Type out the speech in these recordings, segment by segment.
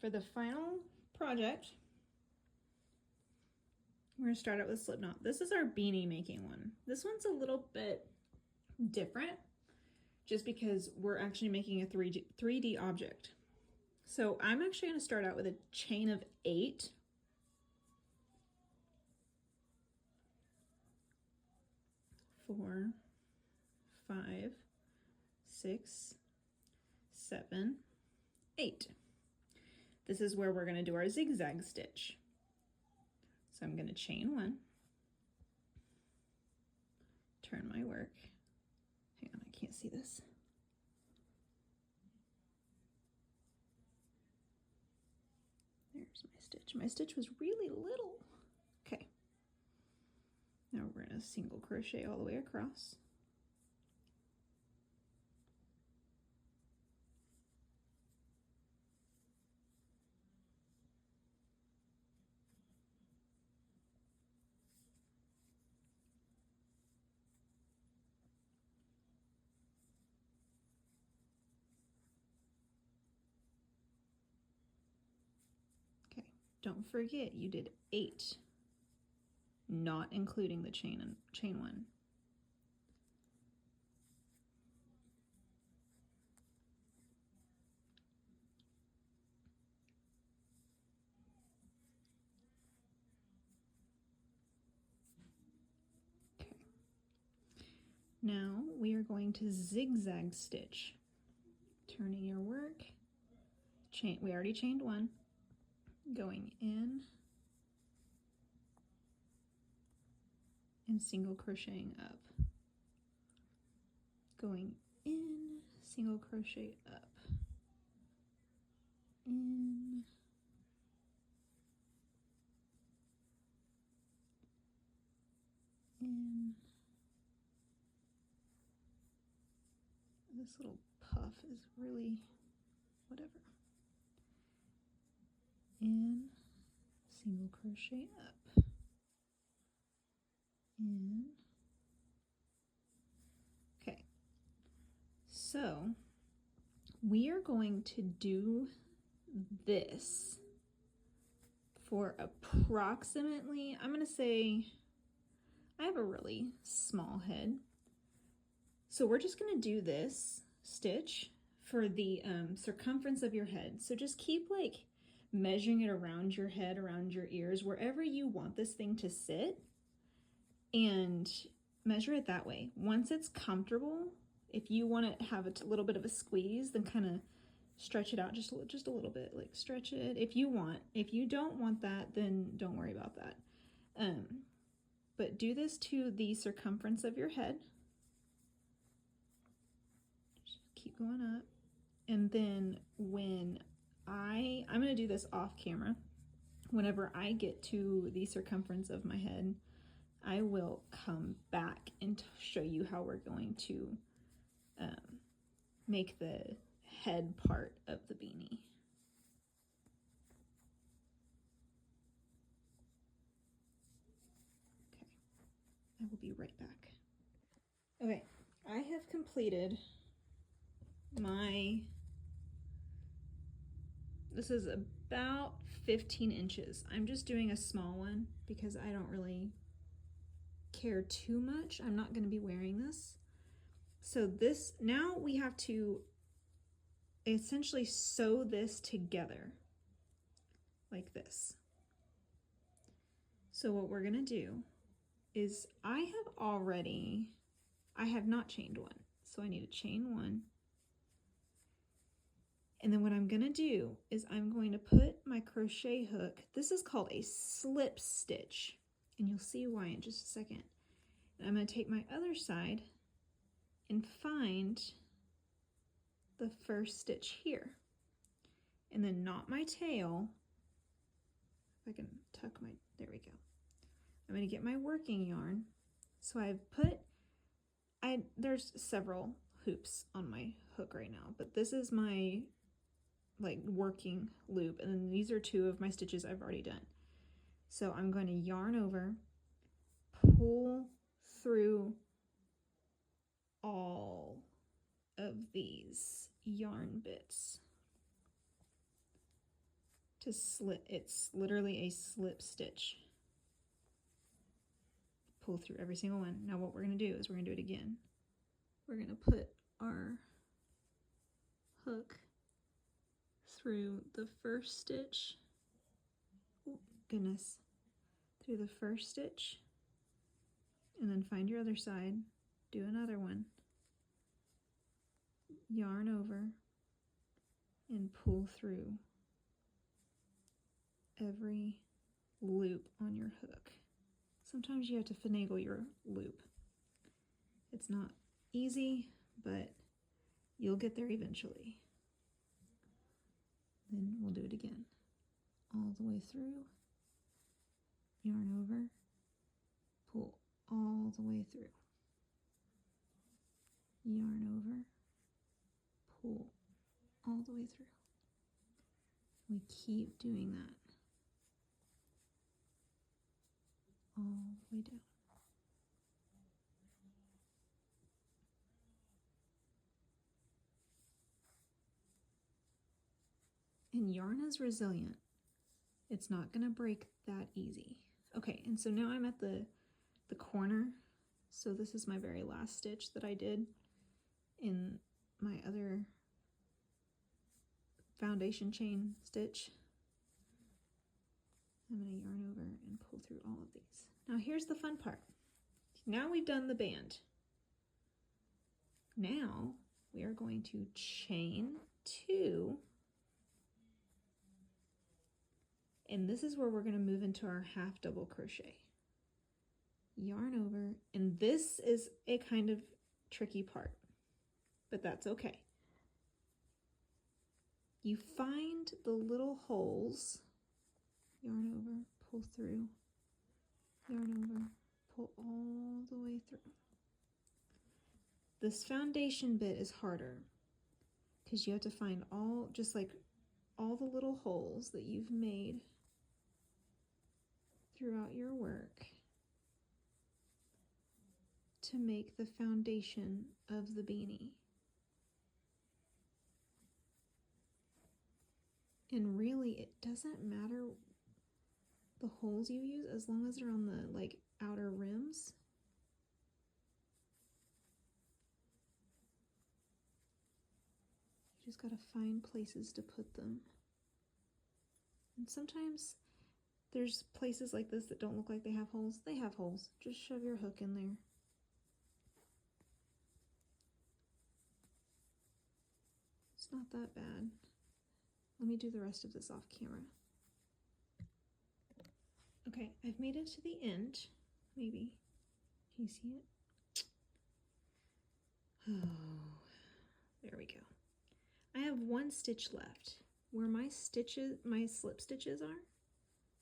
for the final project, we're going to start out with slip knot. This is our beanie making one. This one's a little bit different just because we're actually making a 3D object. So I'm actually going to start out with a chain of 8. 4, 5, 6, 7, 8. This is where we're going to do our zigzag stitch. So I'm going to chain 1, turn my work. Hang on, I can't see this. There's my stitch. My stitch was really little. Okay. Now we're going to single crochet all the way across. Okay, don't forget you did 8, not including the chain 1. Okay. Now we are going to zigzag stitch. Turning your work, chain. We already chained 1. Going in and single crocheting up. Going in, single crochet up. In. In. This little puff is really whatever. In, single crochet up. In. Okay, so we are going to do this for approximately, I'm going to say, I have a really small head. So we're just going to do this stitch for the circumference of your head. So just keep like measuring it around your head, around your ears, wherever you want this thing to sit, and measure it that way. Once it's comfortable, if you want to have a little bit of a squeeze, then kind of stretch it out just a little bit, like stretch it if you want. If you don't want that, then don't worry about that. But do this to the circumference of your head. Just keep going up. And then when I'm going to do this off camera, whenever I get to the circumference of my head, I will come back and show you how we're going to make the head part of the beanie. Okay, I will be right back. Okay, I have completed this is about 15 inches. I'm just doing a small one because I don't really care too much. I'm not going to be wearing this. So this, now we have to essentially sew this together like this. So what we're going to do is I have not chained 1. So I need to chain 1. And then what I'm going to do is I'm going to put my crochet hook. This is called a slip stitch, and you'll see why in just a second. And I'm going to take my other side and find the first stitch here, and then knot my tail. If I can tuck my, there we go. I'm going to get my working yarn. So there's several hoops on my hook right now, but this is my like working loop, and then these are 2 of my stitches I've already done. So I'm going to yarn over, pull through all of these yarn bits, to slip. It's literally a slip stitch. Pull through every single one. Now what we're going to do is we're going to do it again. We're going to put our hook through the first stitch. Oh, goodness. Through the first stitch. And then find your other side. Do another one. Yarn over and pull through every loop on your hook. Sometimes you have to finagle your loop. It's not easy, but you'll get there eventually. Then we'll do it again. All the way through, yarn over, pull all the way through. Yarn over, pull all the way through. We keep doing that all the way down. And yarn is resilient. It's not going to break that easy. Okay, and so now I'm at the corner. So this is my very last stitch that I did in my other foundation chain stitch. I'm going to yarn over and pull through all of these. Now here's the fun part. Now we've done the band. Now we are going to chain 2, and this is where we're going to move into our half double crochet. Yarn over, and this is a kind of tricky part, but that's okay. You find the little holes, yarn over, pull through, yarn over, pull all the way through. This foundation bit is harder because you have to find all the little holes that you've made throughout your work to make the foundation of the beanie. And really, it doesn't matter the holes you use as long as they're on the outer rims. You just gotta find places to put them. And sometimes there's places like this that don't look like they have holes. They have holes. Just shove your hook in there. It's not that bad. Let me do the rest of this off camera. Okay, I've made it to the end. Maybe. Can you see it? Oh, there we go. I have one stitch left. Where my slip stitches are,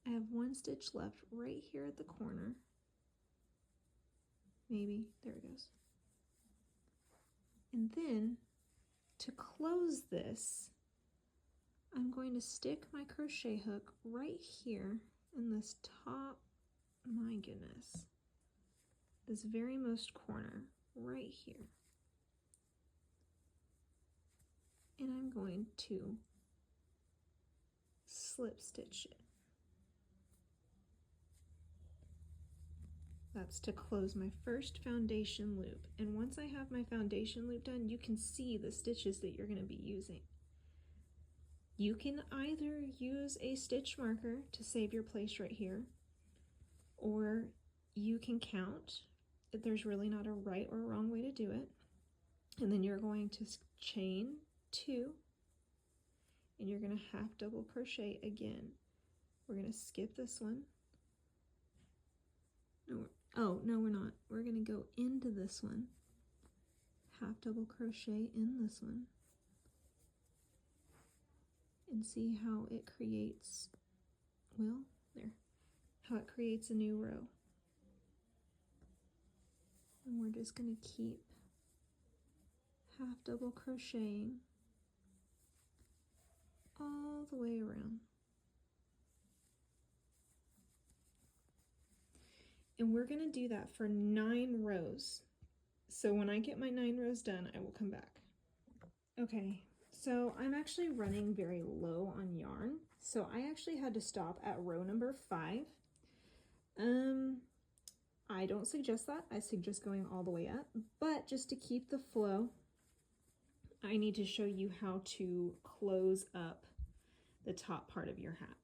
I have one stitch left right here at the corner. Maybe, there it goes. And then to close this, I'm going to stick my crochet hook right here in this top, my goodness, this very most corner right here. And I'm going to slip stitch it. That's to close my first foundation loop. And once I have my foundation loop done, you can see the stitches that you're going to be using. You can either use a stitch marker to save your place right here, or you can count. There's really not a right or wrong way to do it. And then you're going to chain 2, and you're going to half double crochet again. We're going to skip this one. No, we're not. We're going to go into this one, half double crochet in this one, and see how it creates, well, there, how it creates a new row. And we're just going to keep half double crocheting all the way around. And we're going to do that for 9 rows. So when I get my 9 rows done, I will come back. Okay, So I'm actually running very low on yarn, so I actually had to stop at row number 5. I don't suggest that. I suggest going all the way up, but just to keep the flow, I need to show you how to close up the top part of your hat.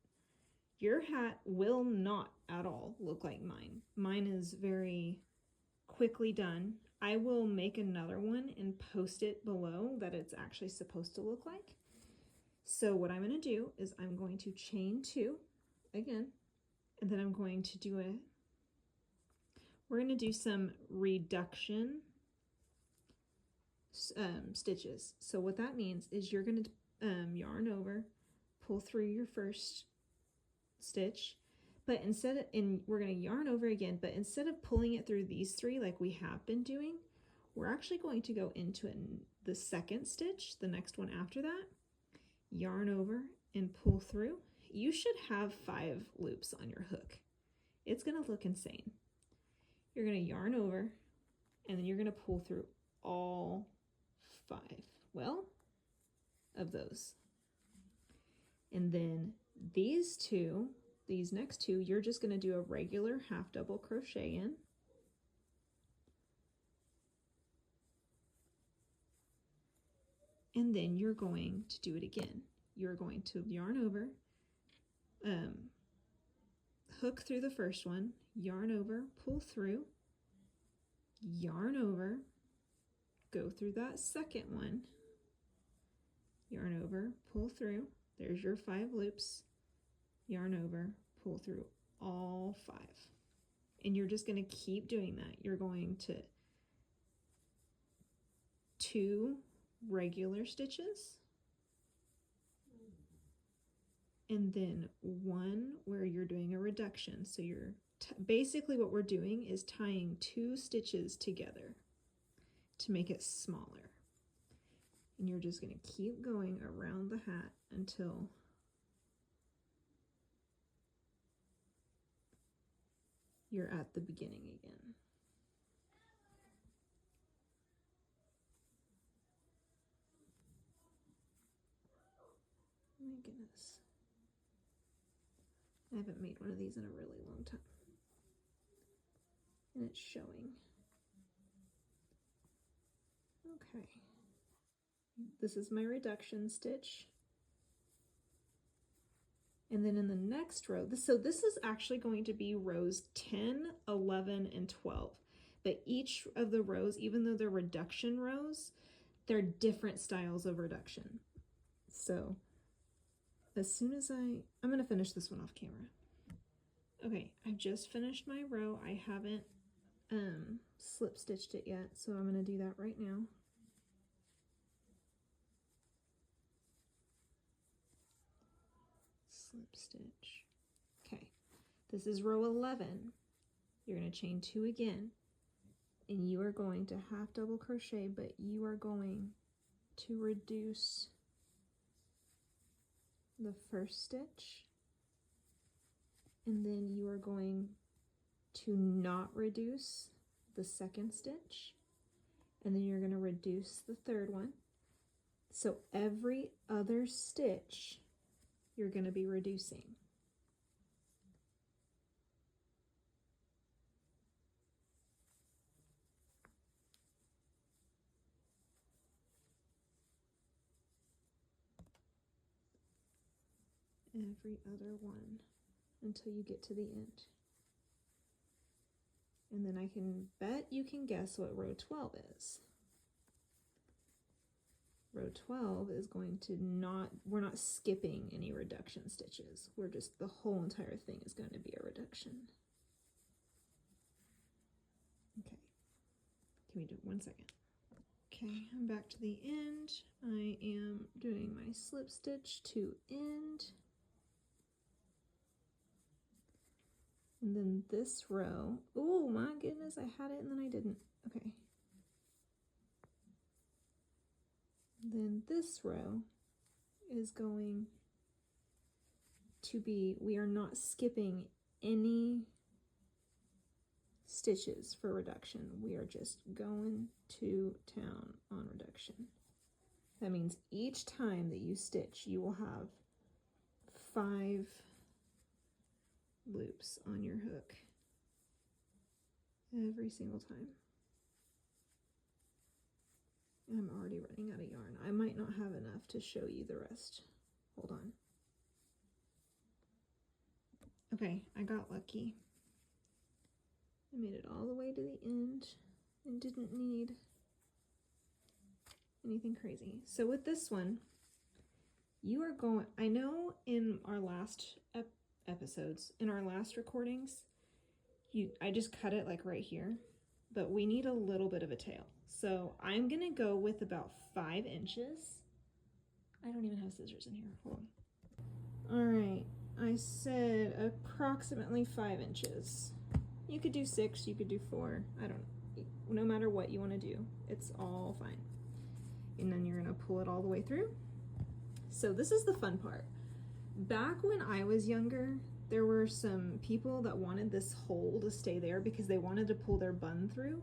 Your hat will not at all look like mine. Mine is very quickly done. I will make another one and post it below that it's actually supposed to look like. So what I'm going to do is I'm going to chain 2 again, and then I'm going to do we're going to do some reduction stitches. So what that means is you're going to yarn over, pull through your first stitch, but we're going to yarn over again, but instead of pulling it through these 3 like we have been doing, we're actually going to go into the second stitch, the next one after that, yarn over and pull through. You should have 5 loops on your hook. It's going to look insane. You're going to yarn over, and then you're going to pull through all 5, of those. And then these next two, you're just going to do a regular half double crochet in. And then you're going to do it again. You're going to yarn over, hook through the first one, yarn over, pull through, yarn over, go through that second one, yarn over, pull through, there's your 5 loops, yarn over, pull through all 5. And you're just going to keep doing that. You're going to 2 regular stitches, and then 1 where you're doing a reduction. So you're basically what we're doing is tying 2 stitches together to make it smaller. And you're just going to keep going around the hat until you're at the beginning again. My goodness. I haven't made one of these in a really long time. And it's showing. Okay. This is my reduction stitch. And then in the next row, so this is actually going to be rows 10, 11, and 12. But each of the rows, even though they're reduction rows, they're different styles of reduction. So as soon as I'm going to finish this one off camera. Okay, I just finished my row. I haven't slip stitched it yet, so I'm going to do that right now. Slip stitch. Okay, this is row 11. You're going to chain 2 again, and you are going to half double crochet, but you are going to reduce the first stitch, and then you are going to not reduce the second stitch, and then you're going to reduce the third one. So every other stitch you're going to be reducing. Every other one until you get to the end. And then I can bet you can guess what row 12 is. Row 12 is going to we're not skipping any reduction stitches. We're just, the whole entire thing is going to be a reduction. Okay, can we do 1 second? Okay, I'm back to the end. I am doing my slip stitch to end. And then this row, oh my goodness, I had it and then I didn't. Okay. Then this row is going to be, we are not skipping any stitches for reduction. We are just going to town on reduction. That means each time that you stitch, you will have 5 loops on your hook every single time. I'm already running out of yarn. I might not have enough to show you the rest. Hold on. Okay, I got lucky. I made it all the way to the end and didn't need anything crazy. So with this one, you are going, I know in our last episodes, in our last recordings, I just cut it like right here, but we need a little bit of a tail. So I'm gonna go with about 5 inches. I don't even have scissors in here, hold on. All right, I said approximately 5 inches. You could do 6, you could do 4, I don't know. No matter what you wanna do, it's all fine. And then you're gonna pull it all the way through. So this is the fun part. Back when I was younger, there were some people that wanted this hole to stay there because they wanted to pull their bun through.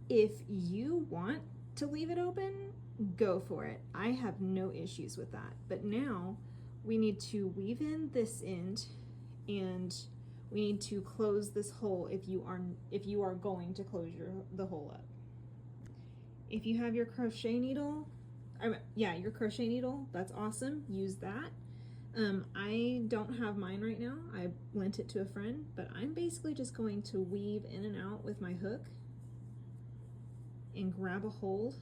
If you want to leave it open, go for it. I have no issues with that. But now we need to weave in this end and we need to close this hole if you are going to close the hole up. If you have your crochet needle, your crochet needle, that's awesome. Use that. I don't have mine right now. I lent it to a friend, but I'm basically just going to weave in and out with my hook and grab a hold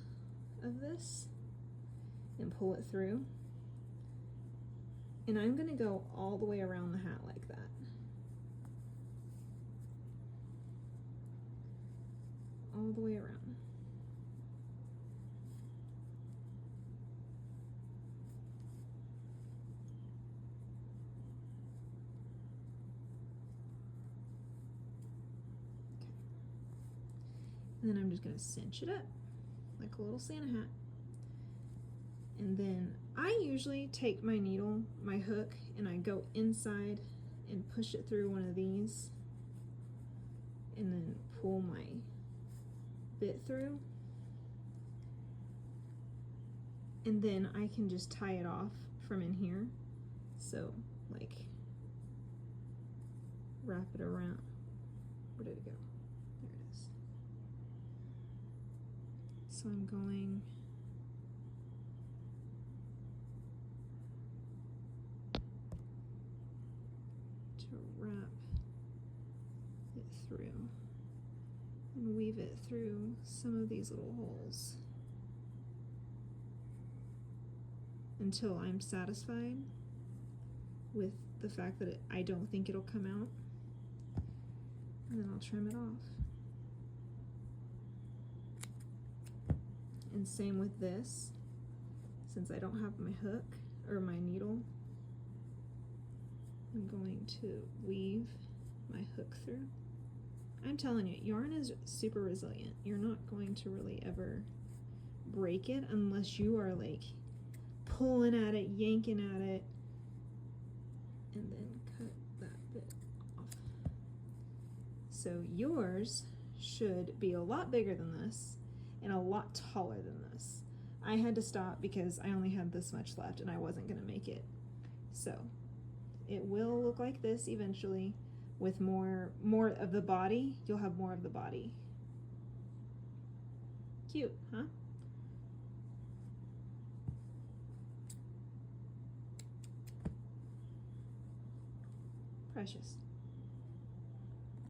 of this and pull it through. And I'm gonna go all the way around the hat like that. All the way around. And then I'm just gonna cinch it up like a little Santa hat. And then I usually take my needle, my hook, and I go inside and push it through one of these and then pull my bit through. And then I can just tie it off from in here. So like wrap it around. Where did it go? There it is. So I'm going to wrap it through and weave it through some of these little holes until I'm satisfied with the fact that I don't think it'll come out, and then I'll trim it off. And same with this, since I don't have my hook or my needle, I'm going to weave my hook through. I'm telling you, yarn is super resilient. You're not going to really ever break it unless you are like pulling at it, yanking at it, and then cut that bit off. So yours should be a lot bigger than this and a lot taller than this. I had to stop because I only had this much left and I wasn't gonna make it. So it will look like this eventually. With more of the body, you'll have more of the body. Cute, huh? Precious.